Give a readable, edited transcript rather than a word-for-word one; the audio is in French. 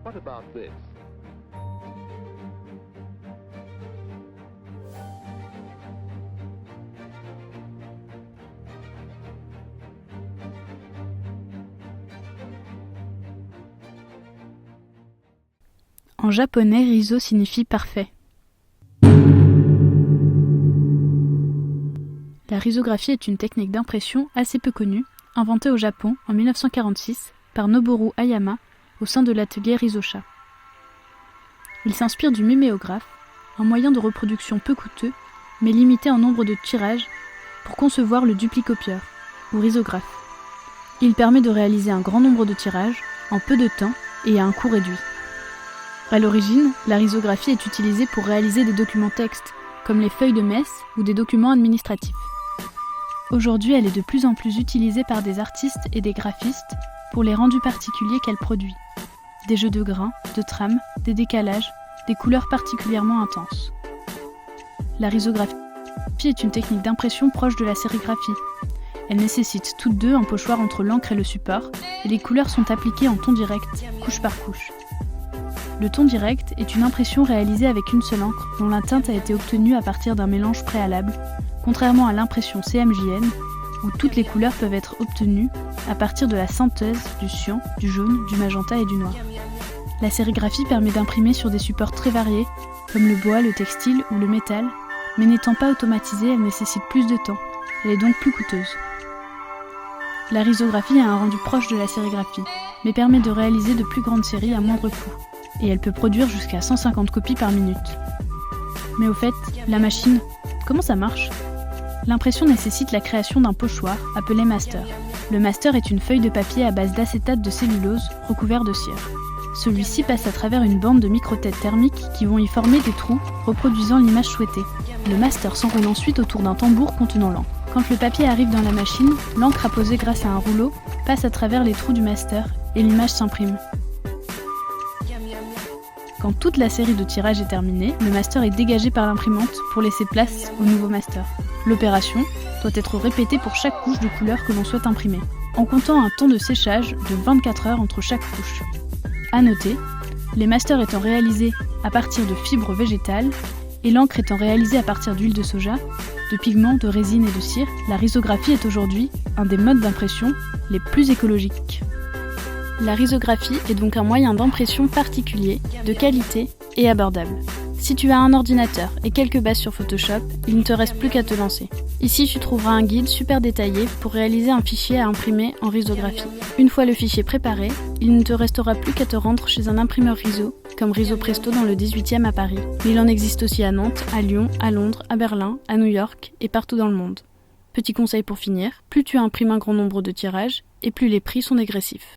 What about this? En japonais, riso signifie parfait. La risographie est une technique d'impression assez peu connue, inventée au Japon en 1946 par Noboru Hayama au sein de l'atelier Risosha. Il s'inspire du miméographe, un moyen de reproduction peu coûteux, mais limité en nombre de tirages, pour concevoir le duplicopieur, ou risographe. Il permet de réaliser un grand nombre de tirages, en peu de temps et à un coût réduit. À l'origine, la risographie est utilisée pour réaliser des documents textes, comme les feuilles de messe ou des documents administratifs. Aujourd'hui, elle est de plus en plus utilisée par des artistes et des graphistes pour les rendus particuliers qu'elle produit. Des jeux de grains, de trames, des décalages, des couleurs particulièrement intenses. La risographie est une technique d'impression proche de la sérigraphie. Elle nécessite toutes deux un pochoir entre l'encre et le support, et les couleurs sont appliquées en ton direct, couche par couche. Le ton direct est une impression réalisée avec une seule encre dont la teinte a été obtenue à partir d'un mélange préalable, contrairement à l'impression CMJN où toutes les couleurs peuvent être obtenues à partir de la synthèse du cyan, du jaune, du magenta et du noir. La sérigraphie permet d'imprimer sur des supports très variés comme le bois, le textile ou le métal, mais n'étant pas automatisée, elle nécessite plus de temps, elle est donc plus coûteuse. La risographie a un rendu proche de la sérigraphie, mais permet de réaliser de plus grandes séries à moindre coût. Et elle peut produire jusqu'à 150 copies par minute. Mais au fait, la machine, comment ça marche ? L'impression nécessite la création d'un pochoir appelé master. Le master est une feuille de papier à base d'acétate de cellulose recouvert de cire. Celui-ci passe à travers une bande de micro-têtes thermiques qui vont y former des trous reproduisant l'image souhaitée. Le master s'enroule ensuite autour d'un tambour contenant l'encre. Quand le papier arrive dans la machine, l'encre apposée grâce à un rouleau passe à travers les trous du master et l'image s'imprime. Quand toute la série de tirages est terminée, le master est dégagé par l'imprimante pour laisser place au nouveau master. L'opération doit être répétée pour chaque couche de couleur que l'on souhaite imprimer, en comptant un temps de séchage de 24 heures entre chaque couche. À noter, les masters étant réalisés à partir de fibres végétales et l'encre étant réalisée à partir d'huile de soja, de pigments, de résine et de cire, la risographie est aujourd'hui un des modes d'impression les plus écologiques. La risographie est donc un moyen d'impression particulier, de qualité et abordable. Si tu as un ordinateur et quelques bases sur Photoshop, il ne te reste plus qu'à te lancer. Ici, tu trouveras un guide super détaillé pour réaliser un fichier à imprimer en risographie. Une fois le fichier préparé, il ne te restera plus qu'à te rendre chez un imprimeur riso, comme Riso Presto dans le 18e à Paris. Mais il en existe aussi à Nantes, à Lyon, à Londres, à Berlin, à New York et partout dans le monde. Petit conseil pour finir, plus tu imprimes un grand nombre de tirages, et plus les prix sont dégressifs.